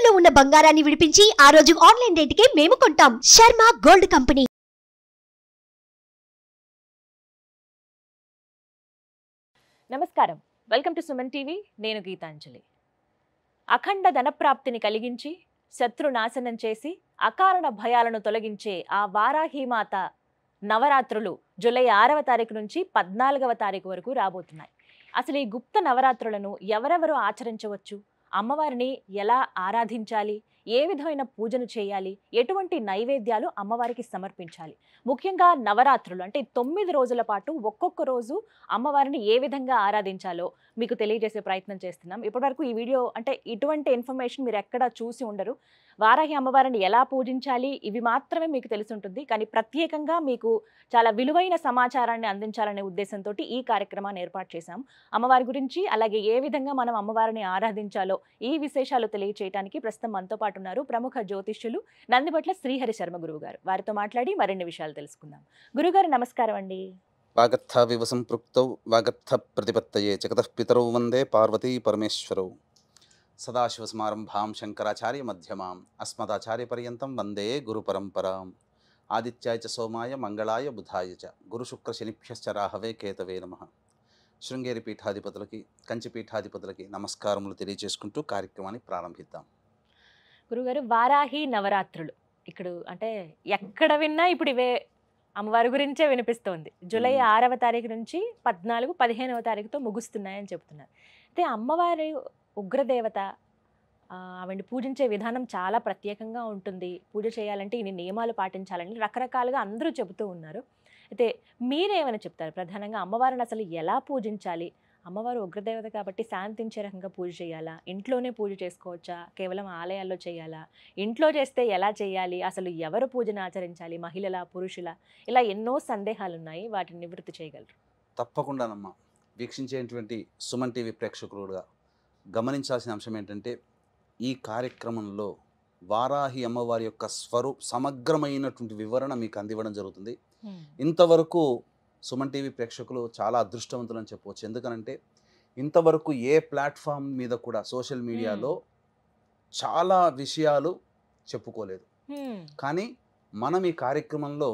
తాకట్టులో ఉన్న బంగారాన్ని విడిపించి ఆ రోజు ఆన్లైన్ రేటుకే మేము కొంటాం. Sharma gold company. నమస్కారం, వెల్కమ్ టు సుమన్ టీవీ. నేను గీతాంజలి. అఖండ ధనప్రాప్తిని కలిగించి శత్రునాశనం చేసి అకారణ భయాలను తొలగించే ఆ వారాహీమాత నవరాత్రులు జూలై 6వ తారీఖు నుంచి 14వ తారీఖు వరకు రాబోతున్నాయి. అసలు ఈ గుప్త నవరాత్రులను ఎవరెవరు ఆచరించవచ్చు, అమ్మవారిని ఎలా ఆరాధించాలి, ఏ విధమైన పూజను చేయాలి, ఎటువంటి నైవేద్యాలు అమ్మవారికి సమర్పించాలి, ముఖ్యంగా నవరాత్రులు అంటే 9 రోజుల పాటు ఒక్కొక్క రోజు అమ్మవారిని ఏ విధంగా ఆరాధించాలో మీకు తెలియజేసే ప్రయత్నం చేస్తున్నాం. ఇప్పటివరకు ఈ వీడియో అంటే ఇటువంటి ఇన్ఫర్మేషన్ మీరు ఎక్కడ చూసి ఉండరు. వారాహి అమ్మవారిని ఎలా పూజించాలి ఇవి మాత్రమే మీకు తెలిసి ఉంటుంది. కానీ ప్రత్యేకంగా మీకు చాలా విలువైన సమాచారాన్ని అందించాలనే ఉద్దేశంతో ఈ కార్యక్రమాన్ని ఏర్పాటు చేశాం. అమ్మవారి గురించి అలాగే ఏ విధంగా మనం అమ్మవారిని ఆరాధించాలో ఈ విశేషాలు తెలియచేయడానికి ప్రస్తుతం మనతో పాటు ఉన్నారు ప్రముఖ జ్యోతిష్యులు నందిబట్ల శ్రీహరి శర్మ గురువు గారు. వారితో మాట్లాడి మరిన్ని విషయాలు తెలుసుకుందాం. గురుగారు నమస్కారం అండి. వాగర్థ వివసంపృక్తౌ వాగర్థ ప్రతిపత్తయే జగతః పితరౌ వందే పార్వతీ పరమేశ్వరౌ. సదాశివసమారంభాం శంకరాచార్య మధ్యమాం అస్మదాచార్య పర్యంతం వందే గురు పరంపరాం. ఆదిత్యాయ చ సోమాయ మంగళాయ బుధాయ చ గురు శుక్ర శనిభ్యశ్చ రాహవే కేతవే నమః. శృంగేరి పీఠాధిపతులకి కంచి పీఠాధిపతులకి నమస్కారములు తెలియజేసుకుంటూ కార్యక్రమాన్ని ప్రారంభిద్దాం. గురుగారు, వారాహి నవరాత్రులు ఇక్కడ అంటే ఎక్కడ విన్నా ఇప్పుడు ఇవే అమ్మవారి గురించే వినిపిస్తోంది. జూలై 6వ తారీఖు నుంచి 14, 15వ తారీఖుతో ముగుస్తున్నాయని చెప్తున్నారు. అయితే అమ్మవారి ఉగ్రదేవత, ఆవిడ్ని పూజించే విధానం చాలా ప్రత్యేకంగా ఉంటుంది. పూజ చేయాలంటే ఇన్ని నియమాలు పాటించాలని రకరకాలుగా అందరూ చెబుతూ ఉన్నారు. అయితే మీరేమైనా చెప్తారు? ప్రధానంగా అమ్మవారిని అసలు ఎలా పూజించాలి? అమ్మవారు ఉగ్రదేవత కాబట్టి శాంతించే రకంగా పూజ చేయాలా, ఇంట్లోనే పూజ చేసుకోవచ్చా, కేవలం ఆలయాల్లో చేయాలా, ఇంట్లో చేస్తే ఎలా చేయాలి, అసలు ఎవరు పూజను ఆచరించాలి, మహిళల పురుషుల, ఇలా ఎన్నో సందేహాలు ఉన్నాయి. వాటిని నివృత్తి చేయగలరు? తప్పకుండానమ్మా. వీక్షించేటువంటి సుమన్ టీవీ ప్రేక్షకులుగా గమనించాల్సిన అంశం ఏంటంటే, ఈ కార్యక్రమంలో వారాహి అమ్మవారి యొక్క సమగ్రమైనటువంటి వివరణ మీకు అందివ్వడం జరుగుతుంది. ఇంతవరకు సుమన్ టీవీ ప్రేక్షకులు చాలా అదృష్టవంతులు అని చెప్పవచ్చు. ఎందుకనంటే ఇంతవరకు ఏ ప్లాట్ఫామ్ మీద కూడా సోషల్ మీడియాలో చాలా విషయాలు చెప్పుకోలేదు. కానీ మనం ఈ కార్యక్రమంలో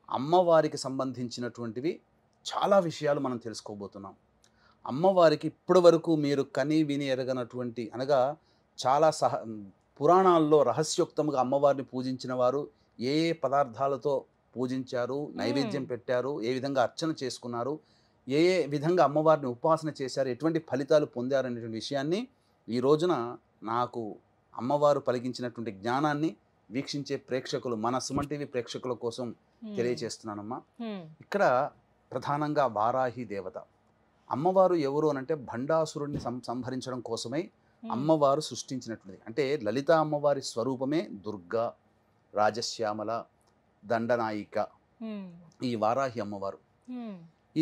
అమ్మవారికి సంబంధించినటువంటివి చాలా విషయాలు మనం తెలుసుకోబోతున్నాం. అమ్మవారికి ఇప్పటి వరకు మీరు కని విని ఎరగనటువంటి అనగా చాలా పురాణాల్లో రహస్యోక్తంగా అమ్మవారిని పూజించిన వారు ఏ ఏ పదార్థాలతో పూజించారు, నైవేద్యం పెట్టారు, ఏ విధంగా అర్చన చేసుకున్నారు, ఏ ఏ విధంగా అమ్మవారిని ఉపాసన చేశారు, ఎటువంటి ఫలితాలు పొందారు అనేటువంటి విషయాన్ని ఈ రోజున నాకు అమ్మవారు పలికించినటువంటి జ్ఞానాన్ని వీక్షించే ప్రేక్షకులు, మన సుమన్ టీవీ ప్రేక్షకుల కోసం తెలియజేస్తున్నానమ్మా. ఇక్కడ ప్రధానంగా వారాహి దేవత అమ్మవారు ఎవరు అనంటే భండాసురుడిని సంహరించడం కోసమై అమ్మవారు సృష్టించినటువంటిది. అంటే లలిత అమ్మవారి స్వరూపమే దుర్గా, రాజశ్యామల, దండనాయిక ఈ వారాహి అమ్మవారు.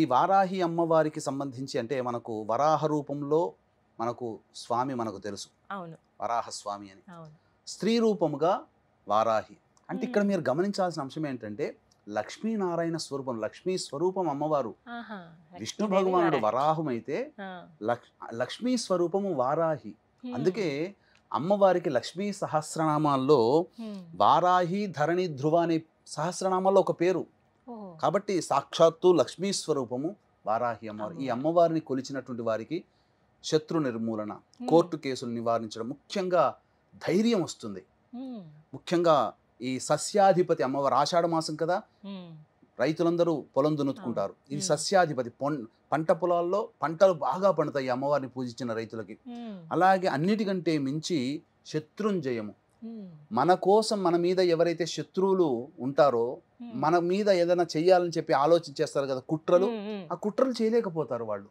ఈ వారాహి అమ్మవారికి సంబంధించి అంటే మనకు వరాహ రూపంలో మనకు స్వామి మనకు తెలుసు, వరాహ స్వామి అని. స్త్రీ రూపముగా వారాహి అంటే ఇక్కడ మీరు గమనించాల్సిన అంశం ఏంటంటే లక్ష్మీనారాయణ స్వరూపం, లక్ష్మీ స్వరూపం అమ్మవారు. విష్ణు భగవానుడు వరాహం అయితే లక్ష్మీ స్వరూపము వారాహి. అందుకే అమ్మవారికి లక్ష్మీ సహస్రనామాల్లో వారాహి, ధరణి, ధ్రువ అనే సహస్రనామాల్లో ఒక పేరు. కాబట్టి సాక్షాత్తు లక్ష్మీ స్వరూపము వారాహి అమ్మవారు. ఈ అమ్మవారిని కొలిచినటువంటి వారికి శత్రు నిర్మూలన, కోర్టు కేసులు నివారించడం, ముఖ్యంగా ధైర్యం వస్తుంది. ముఖ్యంగా ఈ సస్యాధిపతి అమ్మవారు, ఆషాఢ మాసం కదా, రైతులందరూ పొలం దున్నుకుంటారు. ఇది సస్యాధిపతి, పంట పొలాల్లో పంటలు బాగా పండుతాయి అమ్మవారిని పూజించిన రైతులకి. అలాగే అన్నిటికంటే మించి శత్రుంజయము. మన కోసం మన మీద ఎవరైతే శత్రువులు ఉంటారో, మన మీద ఏదైనా చెయ్యాలని చెప్పి ఆలోచించేస్తారు కదా కుట్రలు, ఆ కుట్రలు చేయలేకపోతారు వాళ్ళు.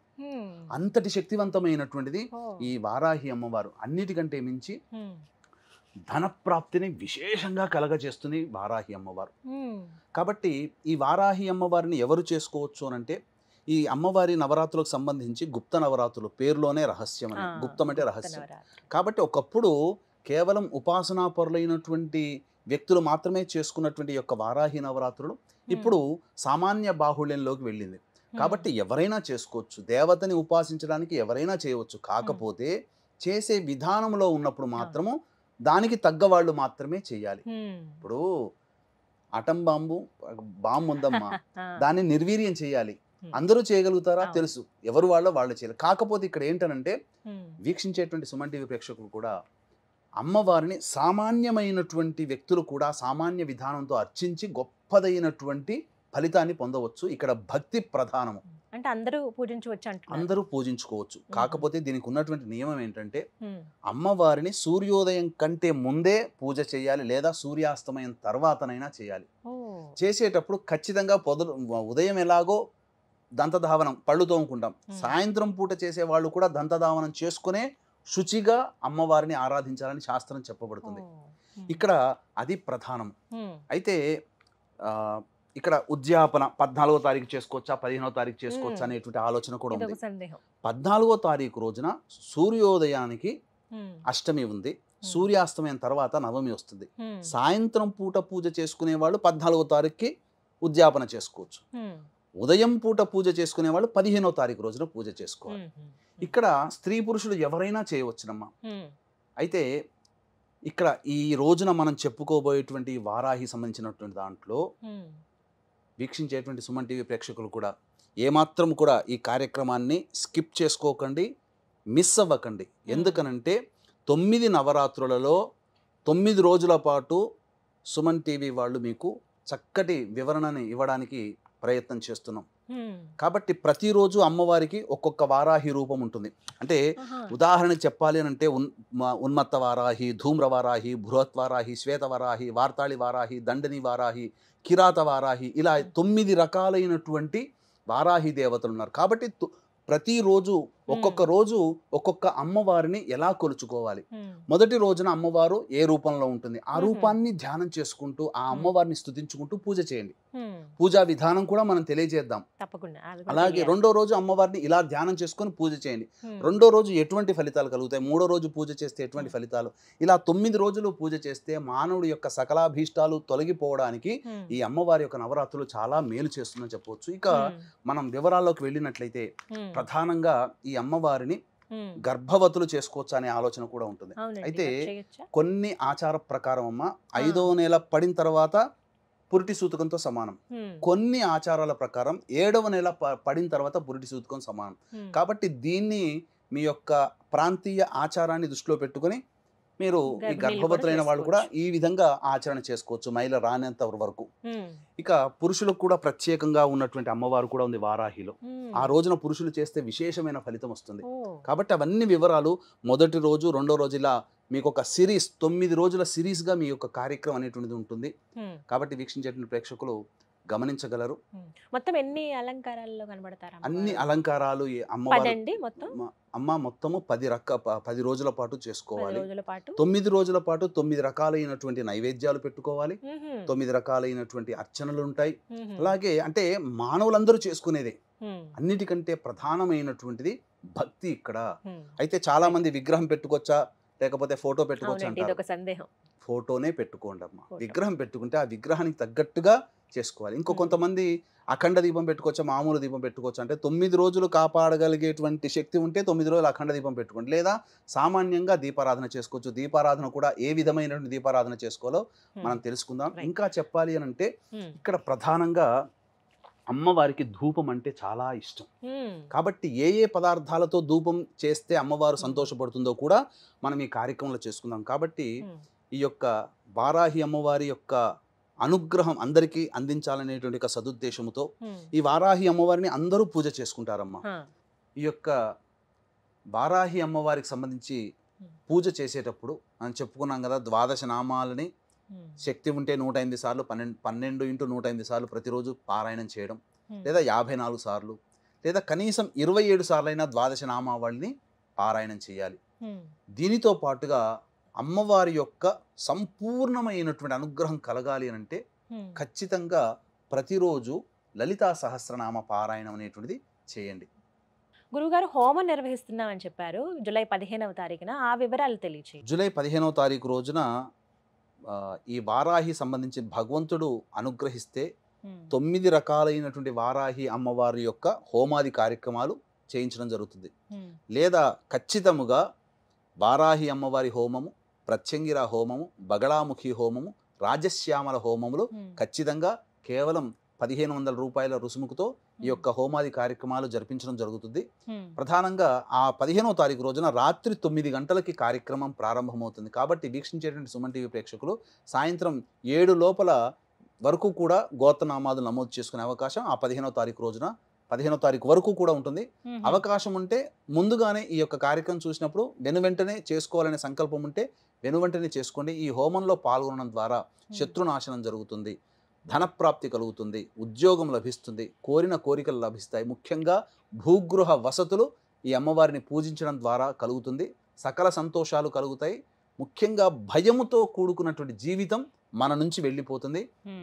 అంతటి శక్తివంతమైనటువంటిది ఈ వారాహి అమ్మవారు. అన్నిటికంటే మించి ధనప్రాప్తిని విశేషంగా కలగజేస్తుంది వారాహి అమ్మవారు. కాబట్టి ఈ వారాహి అమ్మవారిని ఎవరు చేసుకోవచ్చు అనంటే, ఈ అమ్మవారి నవరాత్రులకు సంబంధించి గుప్త నవరాత్రులు పేరులోనే రహస్యం అని, గుప్తం అంటే రహస్యం. కాబట్టి ఒకప్పుడు కేవలం ఉపాసనా పరులైనటువంటి వ్యక్తులు మాత్రమే చేసుకున్నటువంటి యొక్క వారాహి నవరాత్రులు ఇప్పుడు సామాన్య బాహుళ్యంలోకి వెళ్ళింది. కాబట్టి ఎవరైనా చేసుకోవచ్చు, దేవతని ఉపాసించడానికి ఎవరైనా చేయవచ్చు. కాకపోతే చేసే విధానంలో ఉన్నప్పుడు మాత్రము దానికి తగ్గ వాళ్ళు మాత్రమే చేయాలి. ఇప్పుడు అటం బాంబు ఉందమ్మా, దాన్ని నిర్వీర్యం చేయాలి. అందరూ చేయగలుగుతారా? తెలుసు, ఎవరు వాళ్ళు చేయాలి. కాకపోతే ఇక్కడ ఏంటనంటే వీక్షించేటువంటి సుమన్ టీవీ ప్రేక్షకులు కూడా అమ్మవారిని సామాన్యమైనటువంటి వ్యక్తులు కూడా సామాన్య విధానంతో అర్చించి గొప్పదైనటువంటి ఫలితాన్ని పొందవచ్చు. ఇక్కడ భక్తి ప్రధానము, అంటే అందరూ పూజించవచ్చు అంటున్నారు. అందరూ పూజించుకోవచ్చు. కాకపోతే దీనికి ఉన్నటువంటి నియమం ఏంటంటే అమ్మవారిని సూర్యోదయం కంటే ముందే పూజ చేయాలి, లేదా సూర్యాస్తమయం తర్వాతనైనా చేయాలి. చేసేటప్పుడు ఖచ్చితంగా ఉదయం ఎలాగో దంతధావనం, పళ్ళు తోముకుంటాం, సాయంత్రం పూట చేసే వాళ్ళు కూడా దంతధావనం చేసుకునే శుచిగా అమ్మవారిని ఆరాధించాలని శాస్త్రం చెప్పబడుతుంది. ఇక్కడ అది ప్రధానం. అయితే ఇక్కడ ఉద్యాపన 14వ తారీఖు చేసుకోవచ్చా, 15వ తారీఖు చేసుకోవచ్చా అనేటువంటి ఆలోచన కూడా ఉంది. 14వ తారీఖు రోజున సూర్యోదయానికి అష్టమి ఉంది, సూర్యాస్తమయం తర్వాత నవమి వస్తుంది. సాయంత్రం పూట పూజ చేసుకునే వాళ్ళు 14వ తారీఖుకి ఉద్యాపన చేసుకోవచ్చు. ఉదయం పూట పూజ చేసుకునే వాళ్ళు 15వ తారీఖు రోజున పూజ చేసుకోవాలి. ఇక్కడ స్త్రీ పురుషులు ఎవరైనా చేయవచ్చునమ్మా. అయితే ఇక్కడ ఈ రోజున మనం చెప్పుకోబోయేటువంటి వారాహి సంబంధించినటువంటి దాంట్లో వీక్షించేటువంటి సుమన్ టీవీ ప్రేక్షకులు కూడా ఏమాత్రం కూడా ఈ కార్యక్రమాన్ని స్కిప్ చేసుకోకండి, మిస్ అవ్వకండి. ఎందుకనంటే 9 నవరాత్రులలో 9 రోజుల పాటు సుమన్ టీవీ వాళ్ళు మీకు చక్కటి వివరణని ఇవ్వడానికి ప్రయత్నం చేస్తున్నాం. కాబట్టి ప్రతిరోజు అమ్మవారికి ఒక్కొక్క వారాహి రూపం ఉంటుంది. అంటే ఉదాహరణకు చెప్పాలి అని అంటే ఉన్మత్త వారాహి, ధూమ్ర వారాహి, బృహత్ వారాహి, శ్వేత వారాహి, వార్తాళి వారాహి, దండని వారాహి, కిరాత వారాహి, ఇలా 9 రకాలైనటువంటి వారాహి దేవతలు ఉన్నారు. కాబట్టి ప్రతిరోజు ఒక్కొక్క రోజు ఒక్కొక్క అమ్మవారిని ఎలా కొలుచుకోవాలి. మొదటి రోజున అమ్మవారు ఏ రూపంలో ఉంటుంది, ఆ రూపాన్ని ధ్యానం చేసుకుంటూ ఆ అమ్మవారిని స్తుతించుకుంటూ పూజ చేయండి. పూజా విధానం కూడా మనం తెలియజేద్దాం. అలాగే రెండో రోజు అమ్మవారిని ఇలా ధ్యానం చేసుకొని పూజ చేయండి. రెండో రోజు ఎటువంటి ఫలితాలు కలుగుతాయి, మూడో రోజు పూజ చేస్తే ఎటువంటి ఫలితాలు, ఇలా 9 రోజులు పూజ చేస్తే మానవుడి యొక్క సకలాభీష్టాలు తొలగిపోవడానికి ఈ అమ్మవారి యొక్క నవరాత్రులు చాలా మేలు చేస్తుందని చెప్పవచ్చు. ఇక మనం వివరాల్లోకి వెళ్ళినట్లయితే ప్రధానంగా ఈ అమ్మవారిని గర్భవతులు చేసుకోవచ్చు అనే ఆలోచన కూడా ఉంటుంది. అయితే కొన్ని ఆచార ప్రకారం అమ్మ 5వ నెల పడిన తర్వాత పురిటి సూతకంతో సమానం, కొన్ని ఆచారాల ప్రకారం 7వ నెల పడిన తర్వాత పురిటి సూతకం సమానం. కాబట్టి దీన్ని మీ యొక్క ప్రాంతీయ ఆచారాన్ని దృష్టిలో పెట్టుకొని మీరు ఈ గర్భవతులైన వాళ్ళు కూడా ఈ విధంగా ఆచరణ చేసుకోవచ్చు మైల రానంత వరకు. ఇక పురుషులకు కూడా ప్రత్యేకంగా ఉన్నటువంటి అమ్మవారు కూడా ఉంది వారాహిలో. ఆ రోజున పురుషులు చేస్తే విశేషమైన ఫలితం వస్తుంది. కాబట్టి అవన్నీ వివరాలు మొదటి రోజు రెండో రోజు ఇలా మీకు ఒక సిరీస్ 9 రోజుల సిరీస్గా మీ యొక్క కార్యక్రమం అనేటువంటిది ఉంటుంది. కాబట్టి వీక్షించేటువంటి ప్రేక్షకులు గమనించగలరు. మొత్తం ఎన్ని అలంకారాల్లో కనబడతారు? అన్ని అలంకారాలు అమ్మ మొత్తము 10 రోజుల పాటు చేసుకోవాలి. 9 రోజుల పాటు 9 రకాలైనటువంటి నైవేద్యాలు పెట్టుకోవాలి, 9 రకాలైనటువంటి అర్చనలు ఉంటాయి. అలాగే అంటే మానవులందరూ చేసుకునేదే. అన్నిటికంటే ప్రధానమైనటువంటిది భక్తి ఇక్కడ. అయితే చాలా మంది విగ్రహం పెట్టుకోవచ్చా లేకపోతే ఫోటో పెట్టుకోవచ్చా అంటారు. ఫోటోనే పెట్టుకోండి అమ్మ. విగ్రహం పెట్టుకుంటే ఆ విగ్రహానికి తగ్గట్టుగా చేసుకోవాలి. ఇంకో కొంతమంది అఖండ దీపం పెట్టుకోవచ్చా మామూలు దీపం పెట్టుకోవచ్చు అంటే 9 రోజులు కాపాడగలిగేటువంటి శక్తి ఉంటే 9 రోజులు అఖండ దీపం పెట్టుకోండి, లేదా సామాన్యంగా దీపారాధన చేసుకోవచ్చు. దీపారాధన కూడా ఏ విధమైనటువంటి దీపారాధన చేసుకోవాలో మనం తెలుసుకుందాం. ఇంకా చెప్పాలి అని అంటే ఇక్కడ ప్రధానంగా అమ్మవారికి ధూపం అంటే చాలా ఇష్టం. కాబట్టి ఏ పదార్థాలతో ధూపం చేస్తే అమ్మవారు సంతోషపడుతుందో కూడా మనం ఈ కార్యక్రమంలో చేసుకుందాం. కాబట్టి ఈ యొక్క వారాహి అమ్మవారి యొక్క అనుగ్రహం అందరికీ అందించాలనేటువంటి ఒక సదుద్దేశంతో ఈ వారాహి అమ్మవారిని అందరూ పూజ చేసుకుంటారమ్మా. ఈ యొక్క వారాహి అమ్మవారికి సంబంధించి పూజ చేసేటప్పుడు మనం చెప్పుకున్నాం కదా, 12 నామాలని శక్తి ఉంటే 108 సార్లు 12 × 108 సార్లు ప్రతిరోజు పారాయణం చేయడం, లేదా 54 సార్లు, లేదా కనీసం 27 సార్లైనా 12 నామావళిని పారాయణం చేయాలి. దీనితో పాటుగా అమ్మవారి యొక్క సంపూర్ణమైనటువంటి అనుగ్రహం కలగాలి అని అంటే ఖచ్చితంగా ప్రతిరోజు లలితా సహస్రనామ పారాయణం అనేటువంటిది చేయండి. గురుగారు హోమం నిర్వహిస్తున్నామని చెప్పారు జూలై 15వ తారీఖున, ఆ వివరాలు తెలియచేయండి. జూలై 15వ తారీఖు రోజున ఈ వారాహి సంబంధించి భగవంతుడు అనుగ్రహిస్తే 9 రకాలైనటువంటి వారాహి అమ్మవారి యొక్క హోమాది కార్యక్రమాలు చేయించడం జరుగుతుంది. లేదా ఖచ్చితముగా వారాహి అమ్మవారి హోమము ప్రత్యంగిర హోమము, బగళాముఖి హోమము, రాజశ్యామల హోమములు ఖచ్చితంగా కేవలం 1500 రూపాయల రుసుముకుతో ఈ యొక్క హోమాది కార్యక్రమాలు జరిపించడం జరుగుతుంది. ప్రధానంగా ఆ 15వ తారీఖు రోజున రాత్రి 9 గంటలకి కార్యక్రమం ప్రారంభమవుతుంది. కాబట్టి వీక్షించేటువంటి సుమన్ టీవీ ప్రేక్షకులు సాయంత్రం 7 లోపల వరకు కూడా గోత్రనామాలు నమోదు చేసుకునే అవకాశం ఆ 15వ తారీఖు రోజున 15వ తారీఖు వరకు కూడా ఉంటుంది. అవకాశం ఉంటే ముందుగానే ఈ యొక్క కార్యక్రమం చూసినప్పుడు వెనువెంటనే చేసుకోవాలనే సంకల్పం ఉంటే వెనువెంటనే చేసుకోండి. ఈ హోమంలో పాల్గొనడం ద్వారా శత్రునాశనం జరుగుతుంది, ధనప్రాప్తి కలుగుతుంది, ఉద్యోగం లభిస్తుంది, కోరిన కోరికలు లభిస్తాయి. ముఖ్యంగా భూగృహ వసతులు ఈ అమ్మవారిని పూజించడం ద్వారా కలుగుతుంది. సకల సంతోషాలు కలుగుతాయి. ముఖ్యంగా భయముతో కూడుకున్నటువంటి జీవితం మన నుంచి వెళ్ళిపోతుంది.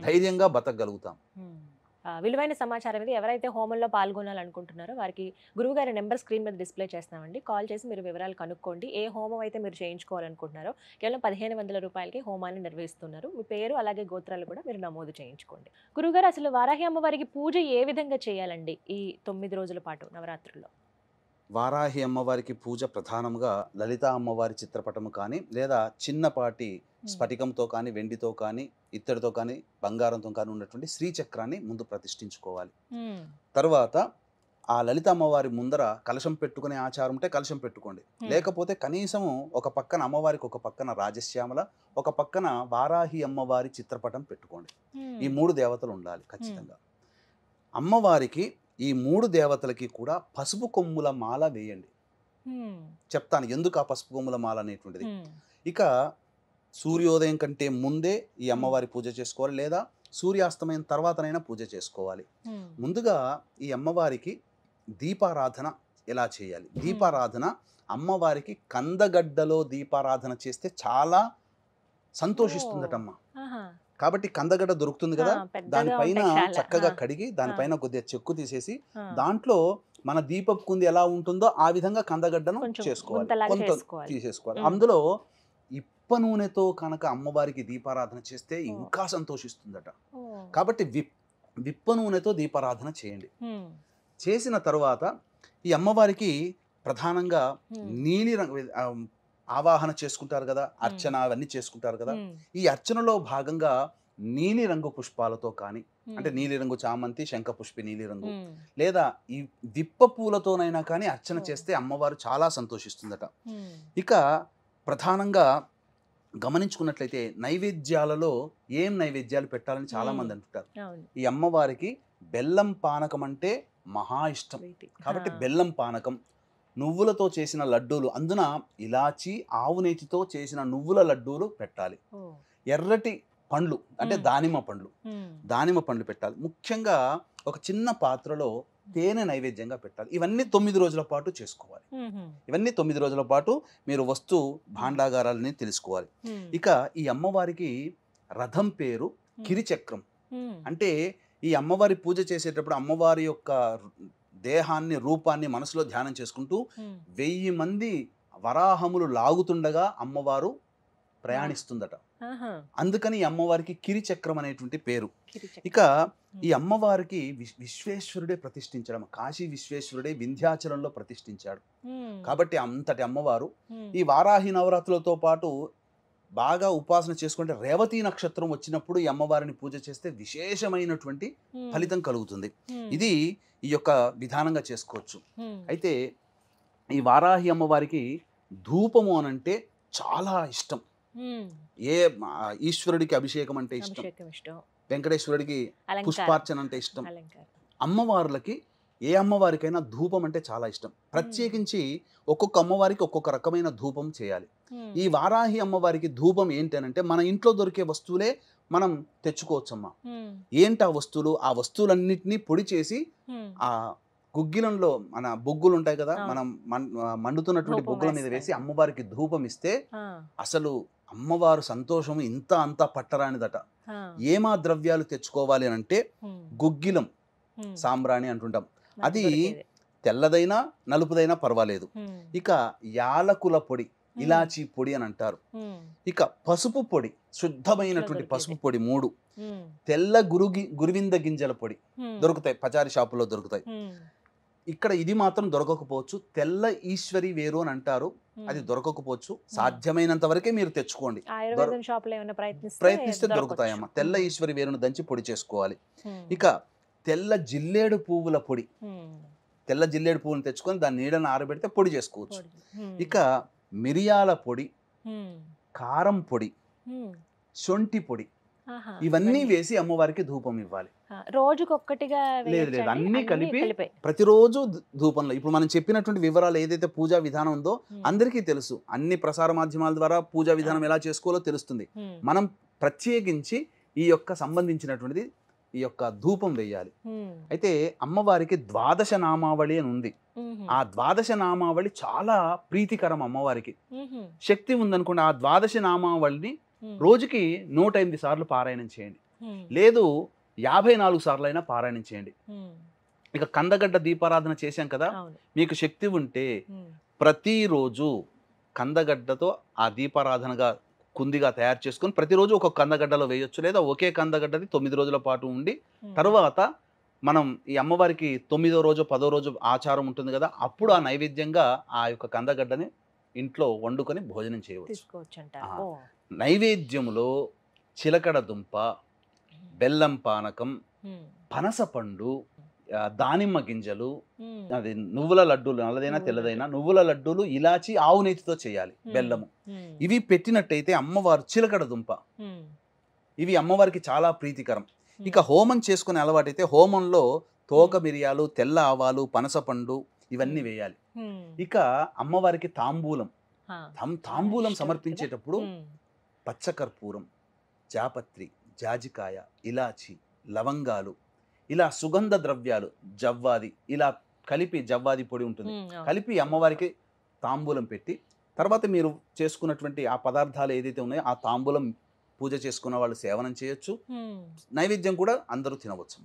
ధైర్యంగా బతకగలుగుతాం. విలువైన సమాచారం ఇది. ఎవరైతే హోమంలో పాల్గొనాలనుకుంటున్నారో వారికి గురువుగారి నెంబర్ స్క్రీన్ మీద డిస్ప్లే చేస్తామండి. కాల్ చేసి మీరు వివరాలు కనుక్కోండి. ఏ హోమం అయితే మీరు చేయించుకోవాలనుకుంటున్నారో కేవలం 1500 రూపాయలకి హోమాన్ని నిర్వహిస్తున్నారు. మీ పేరు అలాగే గోత్రాలు కూడా మీరు నమోదు చేయించుకోండి. గురువుగారు, అసలు వారాహి అమ్మవారికి పూజ ఏ విధంగా చేయాలండి ఈ 9 రోజుల పాటు నవరాత్రుల్లో? వారాహి అమ్మవారికి పూజ ప్రధానంగా లలితా అమ్మవారి చిత్రపటము కానీ లేదా చిన్నపాటి స్ఫటికంతో కానీ వెండితో కానీ ఇత్తడితో కానీ బంగారంతో కానీ ఉన్నటువంటి శ్రీచక్రాన్ని ముందు ప్రతిష్ఠించుకోవాలి. తర్వాత ఆ లలిత అమ్మవారి ముందర కలశం పెట్టుకునే ఆచారం ఉంటే కలశం పెట్టుకోండి. లేకపోతే కనీసము ఒక పక్కన అమ్మవారికి ఒక పక్కన రాజశ్యామల, ఒక పక్కన వారాహి అమ్మవారి చిత్రపటం పెట్టుకోండి. ఈ 3 దేవతలు ఉండాలి ఖచ్చితంగా. అమ్మవారికి ఈ 3 దేవతలకి కూడా పసుపు కొమ్ముల మాల వేయండి. చెప్తాను ఎందుకు ఆ పసుపు కొమ్ముల మాల అనేటువంటిది. ఇక సూర్యోదయం కంటే ముందే ఈ అమ్మవారి పూజ చేసుకోవాలి, లేదా సూర్యాస్తమయం తర్వాతనైనా పూజ చేసుకోవాలి. ముందుగా ఈ అమ్మవారికి దీపారాధన ఎలా చేయాలి? దీపారాధన అమ్మవారికి కందగడ్డలో దీపారాధన చేస్తే చాలా సంతోషిస్తుందటమ్మ. కాబట్టి కందగడ్డ దొరుకుతుంది కదా, దానిపైన చక్కగా కడిగి దానిపైన కొద్దిగా చెక్కు తీసేసి దాంట్లో మన దీపపు కుంది ఎలా ఉంటుందో ఆ విధంగా కందగడ్డను చేసుకోవాలి, కొంత తీసేసుకోవాలి. అందులో ఇప్ప నూనెతో కనుక అమ్మవారికి దీపారాధన చేస్తే ఇంకా సంతోషిస్తుందట. కాబట్టి విప్ప నూనెతో దీపారాధన చేయండి. చేసిన తర్వాత ఈ అమ్మవారికి ప్రధానంగా నీలి రంగు ఆవాహన చేసుకుంటారు కదా, అర్చన అవన్నీ చేసుకుంటారు కదా. ఈ అర్చనలో భాగంగా నీలి రంగు పుష్పాలతో కానీ, అంటే నీలిరంగు చామంతి, శంఖపుష్పి నీలిరంగు, లేదా ఈ విప్ప పూలతోనైనా కానీ అర్చన చేస్తే అమ్మవారు చాలా సంతోషిస్తుందట. ఇక ప్రధానంగా గమనించుకున్నట్లయితే నైవేద్యాలలో ఏం నైవేద్యాలు పెట్టాలని చాలా మంది అంటుంటారు. ఈ అమ్మవారికి బెల్లం పానకం అంటే మహా ఇష్టం. కాబట్టి బెల్లం పానకం, నువ్వులతో చేసిన లడ్డూలు, అందున ఇలాచి ఆవు నేతితో చేసిన నువ్వుల లడ్డూలు పెట్టాలి. ఎర్రటి పండ్లు అంటే దానిమ్మ పండ్లు పెట్టాలి. ముఖ్యంగా ఒక చిన్న పాత్రలో తేనె నైవేద్యంగా పెట్టాలి. ఇవన్నీ 9 రోజుల పాటు చేసుకోవాలి. ఇవన్నీ 9 రోజుల పాటు మీరు వస్తు భాండాగారాలని తెలుసుకోవాలి. ఇక ఈ అమ్మవారికి రథం పేరు కిరిచక్రం. అంటే ఈ అమ్మవారి పూజ చేసేటప్పుడు అమ్మవారి యొక్క దేహాన్ని, రూపాన్ని మనసులో ధ్యానం చేసుకుంటూ 1000 మంది వరాహములు లాగుతుండగా అమ్మవారు ప్రయాణిస్తుందట. అందుకని ఈ అమ్మవారికి కిరిచక్రం అనేటువంటి పేరు. ఇక ఈ అమ్మవారికి విశ్వేశ్వరుడే ప్రతిష్ఠించడం, కాశీ విశ్వేశ్వరుడే వింధ్యాచలంలో ప్రతిష్ఠించాడు. కాబట్టి అంతటి అమ్మవారు ఈ వారాహి నవరాత్రులతో పాటు బాగా ఉపాసన చేసుకుంటే రేవతి నక్షత్రం వచ్చినప్పుడు ఈ అమ్మవారిని పూజ చేస్తే విశేషమైనటువంటి ఫలితం కలుగుతుంది. ఇది ఈ యొక్క విధానంగా చేసుకోవచ్చు. అయితే ఈ వారాహి అమ్మవారికి ధూపము అనంటే చాలా ఇష్టం. ఏ ఈశ్వరుడికి అభిషేకం అంటే ఇష్టం, వెంకటేశ్వరుడికి పుష్పార్చన అంటే ఇష్టం. అమ్మవార్లకి ఏ అమ్మవారికైనా ధూపం అంటే చాలా ఇష్టం. ప్రత్యేకించి ఒక్కొక్క అమ్మవారికి ఒక్కొక్క రకమైన ధూపం చేయాలి. ఈ వారాహి అమ్మవారికి ధూపం ఏంటనంటే మన ఇంట్లో దొరికే వస్తువులే మనం తెచ్చుకోవచ్చమ్మా. ఏంటి ఆ వస్తువులు? ఆ వస్తువులన్నిటినీ పొడి చేసి ఆ గుగ్గిలంలో మన బొగ్గులు ఉంటాయి కదా, మనం మండుతున్నటువంటి బొగ్గుల మీద వేసి అమ్మవారికి ధూపం ఇస్తే అసలు అమ్మవారు సంతోషం ఇంత అంతా పట్టరానిదట. ఏమా ద్రవ్యాలు తెచ్చుకోవాలి అని అంటే గుగ్గిలం, సాంబ్రాణి అంటుంటాం. అది తెల్లదైనా నలుపుదైనా పర్వాలేదు. ఇక యాలకుల పొడి, ఇలాచీ పొడి అని అంటారు. ఇక పసుపు పొడి, శుద్ధమైనటువంటి పసుపు పొడి 3, తెల్ల గురువింద గింజల పొడి దొరుకుతాయి, పచారీ షాపులో దొరుకుతాయి. ఇక్కడ ఇది మాత్రం దొరకకపోవచ్చు, తెల్ల ఈశ్వరి వేరు అని అంటారు, అది దొరకకపోవచ్చు. సాధ్యమైనంత వరకే మీరు తెచ్చుకోండి, ఆయుర్వేదం షాప్ లో ఏమైనా ప్రయత్నిస్తే దొరుకుతాయమ్మా. తెల్ల ఈశ్వరి వేరును దంచి పొడి చేసుకోవాలి. ఇక తెల్ల జిల్లేడు పువ్వుల పొడి, తెల్ల జిల్లేడు పువ్వును తెచ్చుకొని దాన్ని నీడను ఆరబెడితే పొడి చేసుకోవచ్చు. ఇక మిరియాల పొడి, కారం పొడి, శొంఠి పొడి, ఇవన్నీ వేసి అమ్మవారికి ధూపం ఇవ్వాలి. రోజుకొక్కటిగా లేదు లేదు, అన్ని కలిపి ప్రతిరోజు ధూపంలో. ఇప్పుడు మనం చెప్పినటువంటి వివరాలు ఏదైతే పూజా విధానం ఉందో అందరికీ తెలుసు, అన్ని ప్రసార మాధ్యమాల ద్వారా పూజా విధానం ఎలా చేసుకోవాలో తెలుస్తుంది. మనం ప్రత్యేకించి ఈ యొక్క సంబంధించినటువంటిది ఈ యొక్క ధూపం వేయాలి. అయితే అమ్మవారికి ద్వాదశ నామావళి అని ఉంది. ఆ ద్వాదశ నామావళి చాలా ప్రీతికరం అమ్మవారికి. శక్తి ఉందనుకోండి, ఆ ద్వాదశ నామావళిని రోజుకి 108 సార్లు పారాయణం చేయండి, లేదు 54 సార్లు అయినా పారాయణం చేయండి. ఇక కందగడ్డ దీపారాధన చేశాం కదా, మీకు శక్తి ఉంటే ప్రతిరోజు కందగడ్డతో ఆ దీపారాధనగా కుందిగా తయారు చేసుకొని ప్రతిరోజు ఒక కందగడ్డలో వేయొచ్చు, లేదా ఒకే కందగడ్డది 9 రోజుల పాటు ఉండి తర్వాత మనం ఈ అమ్మవారికి 9వ రోజు 10వ రోజు ఆచారం ఉంటుంది కదా, అప్పుడు ఆ నైవేద్యంగా ఆ యొక్క కందగడ్డని ఇంట్లో వండుకొని భోజనం చేయవచ్చు. నైవేద్యములో చిలకడ దుంప, బెల్లం పానకం, పనసపండు, దానిమ్మ గింజలు, అది నువ్వుల లడ్డూలు, నల్లదైనా తెల్లదైనా నువ్వుల లడ్డూలు, ఇలాచి, ఆవు నేతితో చేయాలి, బెల్లము, ఇవి పెట్టినట్టయితే అమ్మవారు చిలకడ దుంప, ఇవి అమ్మవారికి చాలా ప్రీతికరం. ఇక హోమం చేసుకునే అలవాటైతే హోమంలో తోక మిరియాలు, తెల్ల ఆవాలు, పనసపండు ఇవన్నీ వేయాలి. ఇక అమ్మవారికి తాంబూలం, తాంబూలం సమర్పించేటప్పుడు పచ్చకర్పూరం, జాపత్రి, జాజికాయ, ఇలాచి, లవంగాలు, ఇలా సుగంధ ద్రవ్యాలు, జవ్వాది, ఇలా కలిపి, జవ్వాది పొడి ఉంటుంది, కలిపి అమ్మవారికి తాంబూలం పెట్టి తర్వాత మీరు చేసుకున్నటువంటి ఆ పదార్థాలు ఏదైతే ఉన్నాయో ఆ తాంబూలం పూజ చేసుకున్న వాళ్ళు సేవనం చేయొచ్చు, నైవేద్యం కూడా అందరూ తినవచ్చు.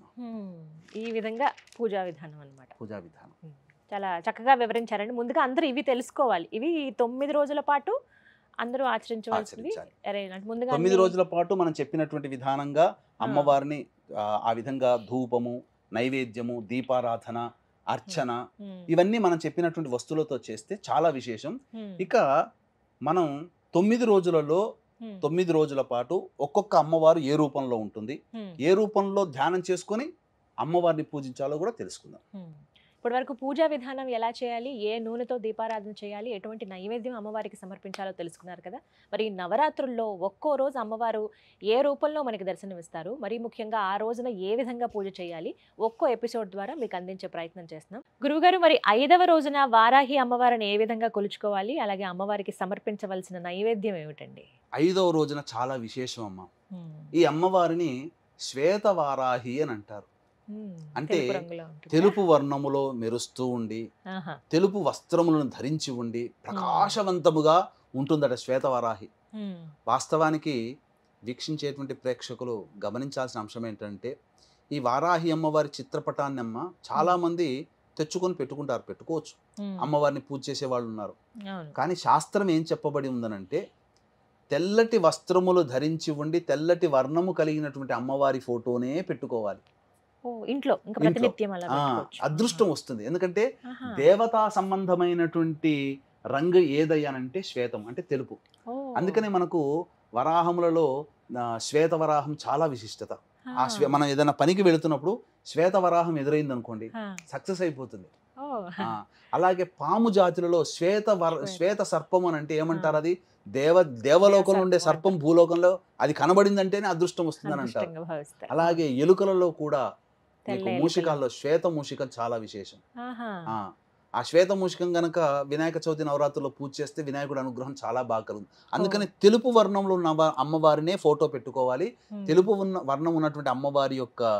ఈ విధంగా పూజా విధానం అన్నమాట. పూజా విధానం చాలా చక్కగా వివరించారండి. ముందుగా అందరూ ఇవి తెలుసుకోవాలి, ఇవి 9 రోజుల పాటు అందరూ ఆచరించవలసింది. 9 రోజుల పాటు మనం చెప్పినటువంటి విధానంగా అమ్మవారిని ఆ విధంగా ధూపము, నైవేద్యము, దీపారాధన, అర్చన, ఇవన్నీ మనం చెప్పినటువంటి వస్తువులతో చేస్తే చాలా విశేషం. ఇక మనం 9 రోజులలో 9 రోజుల పాటు ఒక్కొక్క అమ్మవారు ఏ రూపంలో ఉంటుంది, ఏ రూపంలో ధ్యానం చేసుకొని అమ్మవారిని పూజించాలో కూడా తెలుసుకుందాం. ఇప్పటి వరకు పూజా విధానం ఎలా చేయాలి, ఏ నూనెతో దీపారాధన చేయాలి, ఎటువంటి నైవేద్యం అమ్మవారికి సమర్పించాలో తెలుసుకున్నారు కదా. మరి నవరాత్రుల్లో ఒక్కో రోజు అమ్మవారు ఏ రూపంలో మనకి దర్శనమిస్తారు, మరి ముఖ్యంగా ఆ రోజున ఏ విధంగా పూజ చేయాలి, ఒక్కో ఎపిసోడ్ ద్వారా మీకు అందించే ప్రయత్నం చేస్తున్నాం. గురువుగారు, మరి 5వ రోజున వారాహి అమ్మవారిని ఏ విధంగా కొలుచుకోవాలి, అలాగే అమ్మవారికి సమర్పించవలసిన నైవేద్యం ఏమిటండి? 5వ రోజున చాలా విశేషం అమ్మ. ఈ అమ్మవారిని శ్వేత వారాహి అని అంటారు. అంటే తెలుపు వర్ణములో మెరుస్తూ ఉండి, తెలుపు వస్త్రములను ధరించి ఉండి ప్రకాశవంతముగా ఉంటుందట శ్వేతవారాహి. వాస్తవానికి వీక్షించేటువంటి ప్రేక్షకులు గమనించాల్సిన అంశం ఏంటంటే, ఈ వారాహి అమ్మవారి చిత్రపటాన్ని అమ్మ చాలా మంది తెచ్చుకొని పెట్టుకోవచ్చు, అమ్మవారిని పూజ చేసే వాళ్ళు ఉన్నారు. కానీ శాస్త్రం ఏం చెప్పబడి ఉందనంటే, తెల్లటి వస్త్రములు ధరించి ఉండి తెల్లటి వర్ణము కలిగినటువంటి అమ్మవారి ఫోటోనే పెట్టుకోవాలి ఇంట్లో. అదృష్టం వస్తుంది. ఎందుకంటే దేవతా సంబంధమైనటువంటి రంగు ఏదయ్యానంటే శ్వేతం, అంటే తెలుపు. అందుకనే మనకు వరాహములలో శ్వేత వరాహం చాలా విశిష్టత. మనం ఏదైనా పనికి వెళుతున్నప్పుడు శ్వేత వరాహం ఎదురైంది అనుకోండి, సక్సెస్ అయిపోతుంది. అలాగే పాము జాతులలో శ్వేత సర్పం అని అంటే ఏమంటారు, అది దేవలోకంలో ఉండే సర్పం భూలోకంలో అది కనబడిందంటేనే అదృష్టం వస్తుందని అంటారు. అలాగే ఎలుకలలో కూడా మూషికాల్లో శ్వేత మూషికం చాలా విశేషం. ఆ శ్వేత మూషికం గనక వినాయక చవితి నవరాత్రుల్లో పూజ చేస్తే వినాయకుడి అనుగ్రహం చాలా బాగా కలుగుతుంది. అందుకని తెలుపు వర్ణంలో ఉన్న అమ్మవారినే ఫోటో పెట్టుకోవాలి. తెలుపు వర్ణం ఉన్నటువంటి అమ్మవారి యొక్క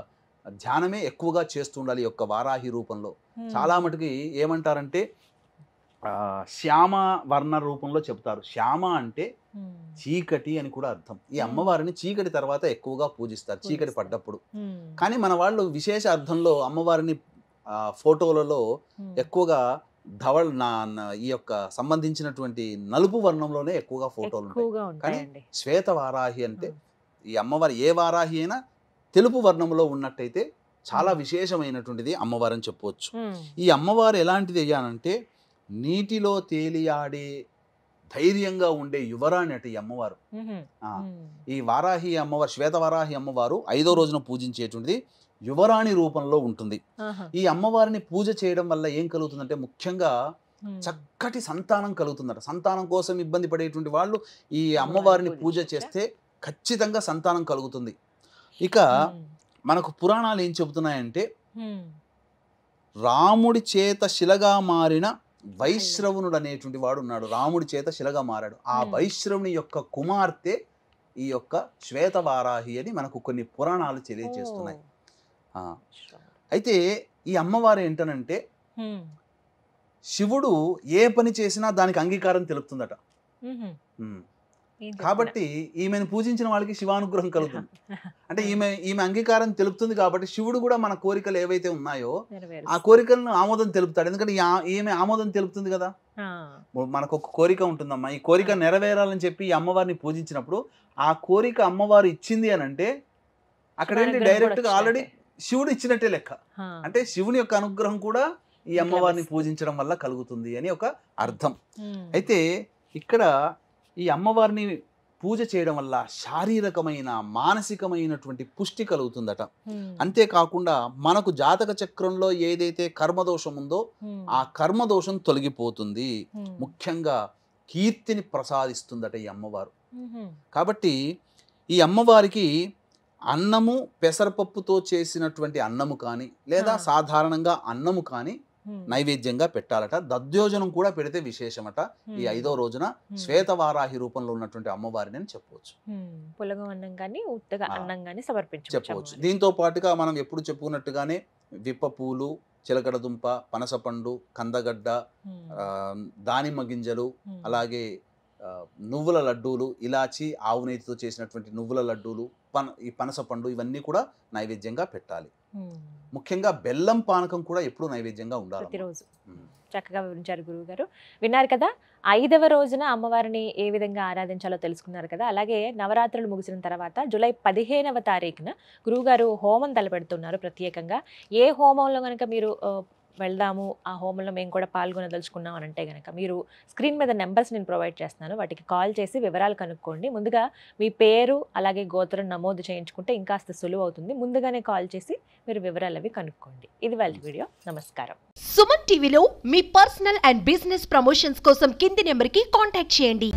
ధ్యానమే ఎక్కువగా చేస్తూ ఉండాలి ఈ యొక్క వారాహి రూపంలో. చాలా మటుకి ఏమంటారంటే శ్యామ వర్ణ రూపంలో చెప్తారు. శ్యామ అంటే చీకటి అని కూడా అర్థం. ఈ అమ్మవారిని చీకటి తర్వాత ఎక్కువగా పూజిస్తారు, చీకటి పడ్డప్పుడు. కానీ మన వాళ్ళు విశేష అర్థంలో అమ్మవారిని ఫోటోలలో ఎక్కువగా ఈ యొక్క సంబంధించినటువంటి నలుపు వర్ణంలోనే ఎక్కువగా ఫోటోలు ఉంటాయి. కానీ శ్వేత వారాహి అంటే ఈ అమ్మవారి ఏ వారాహి అయినా తెలుపు వర్ణంలో ఉన్నట్టయితే చాలా విశేషమైనటువంటిది అమ్మవారు అని చెప్పవచ్చు. ఈ అమ్మవారు ఎలాంటిది అయ్యానంటే నీటిలో తేలియాడే ధైర్యంగా ఉండే యువరాణి అట ఈ అమ్మవారు. ఈ వారాహి అమ్మవారు, శ్వేత వారాహి అమ్మవారు 5వ రోజున పూజించేటువంటిది యువరాణి రూపంలో ఉంటుంది. ఈ అమ్మవారిని పూజ చేయడం వల్ల ఏం కలుగుతుందంటే ముఖ్యంగా చక్కటి సంతానం కలుగుతుందట. సంతానం కోసం ఇబ్బంది పడేటువంటి వాళ్ళు ఈ అమ్మవారిని పూజ చేస్తే ఖచ్చితంగా సంతానం కలుగుతుంది. ఇక మనకు పురాణాలు ఏం చెబుతున్నాయంటే రాముడి చేత శిలగా మారిన వైశ్రవణుడు అనేటువంటి వాడు ఉన్నాడు. రాముడి చేత శిలగా మారాడు. ఆ వైశ్రవుని యొక్క కుమార్తె ఈ యొక్క శ్వేతవారాహి అని మనకు కొన్ని పురాణాలు తెలియజేస్తున్నాయి. అయితే ఈ అమ్మవారు ఏంటనంటే శివుడు ఏ పని చేసినా దానికి అంగీకారం తెలుపుతుందట. కాబట్టి ఈమెను పూజించిన వాళ్ళకి శివానుగ్రహం కలుగుతుంది. అంటే ఈమె అంగీకారం తెలుపుతుంది కాబట్టి శివుడు కూడా మన కోరికలు ఏవైతే ఉన్నాయో ఆ కోరికలను ఆమోదం తెలుపుతాడు. ఎందుకంటే ఈమె ఆమోదం తెలుపుతుంది కదా. మనకు ఒక కోరిక ఉంటుందమ్మా, ఈ కోరిక నెరవేరాలని చెప్పి ఈ అమ్మవారిని పూజించినప్పుడు ఆ కోరిక అమ్మవారు ఇచ్చింది అని అంటే అక్కడ ఏంటి డైరెక్ట్ గా ఆల్రెడీ శివుడు ఇచ్చినట్టే లెక్క. అంటే శివుని యొక్క అనుగ్రహం కూడా ఈ అమ్మవారిని పూజించడం వల్ల కలుగుతుంది అని ఒక అర్థం. అయితే ఇక్కడ ఈ అమ్మవారిని పూజ చేయడం వల్ల శారీరకమైన మానసికమైనటువంటి పుష్టి కలుగుతుందట. అంతేకాకుండా మనకు జాతక చక్రంలో ఏదైతే కర్మదోషం ఉందో ఆ కర్మదోషం తొలగిపోతుంది. ముఖ్యంగా కీర్తిని ప్రసాదిస్తుందట ఈ అమ్మవారు. కాబట్టి ఈ అమ్మవారికి అన్నము పెసరపప్పుతో చేసినటువంటి అన్నము కానీ లేదా సాధారణంగా అన్నము కానీ నైవేద్యంగా పెట్టాలట. దద్యోజనం కూడా పెడితే విశేషమట. ఈ 5వ రోజున శ్వేతవారాహి రూపంలో ఉన్నటువంటి అమ్మవారిని అని చెప్పవచ్చు. పులగం అన్నం కానీ ఉత్తగా అన్నం కానీ సమర్పించవచ్చు. దీంతో పాటుగా మనం ఎప్పుడు చెప్పుకున్నట్టుగానే విప్ప పూలు, చిలకడ దుంప, పనసపండు, కందగడ్డ, దానిమ్మ గింజలు, అలాగే నువ్వుల లడ్డూలు, ఇలాచి, ఆవు నెయ్యితో చేసినటువంటి నువ్వుల లడ్డూలు, ఈ పనసపండు ఇవన్నీ కూడా నైవేద్యంగా పెట్టాలి. ముఖ్యంగా బెల్లం పానకం కూడా ఎప్పుడు నైవేద్యంగా ఉండాలి ప్రతిరోజు. చక్కగా వివరించారు గురువు గారు. విన్నారు కదా, 5వ రోజున అమ్మవారిని ఏ విధంగా ఆరాధించాలో తెలుసుకున్నారు కదా. అలాగే నవరాత్రులు ముగిసిన తర్వాత జూలై 15వ తారీఖున గురువుగారు హోమం తలపెడుతున్నారు ప్రత్యేకంగా. ఏ హోమంలో కనుక మీరు వెళ్దాము, ఆ హోమంలో మేము కూడా పాల్గొనదలుచుకున్నాం అని అంటే కనుక మీరు స్క్రీన్ మీద నెంబర్స్ నేను ప్రొవైడ్ చేస్తున్నాను, వాటికి కాల్ చేసి వివరాలు కనుక్కోండి. ముందుగా మీ పేరు అలాగే గోత్రం నమోదు చేయించుకుంటే ఇంకాస్త సులువు అవుతుంది. ముందుగానే కాల్ చేసి మీరు వివరాలు అవి కనుక్కోండి. ఇది వాళ్ళ వీడియో. నమస్కారం. సుమన్ టీవీలో మీ పర్సనల్ అండ్ బిజినెస్ ప్రమోషన్స్ కోసం కింది నెంబర్కి కాంటాక్ట్ చేయండి.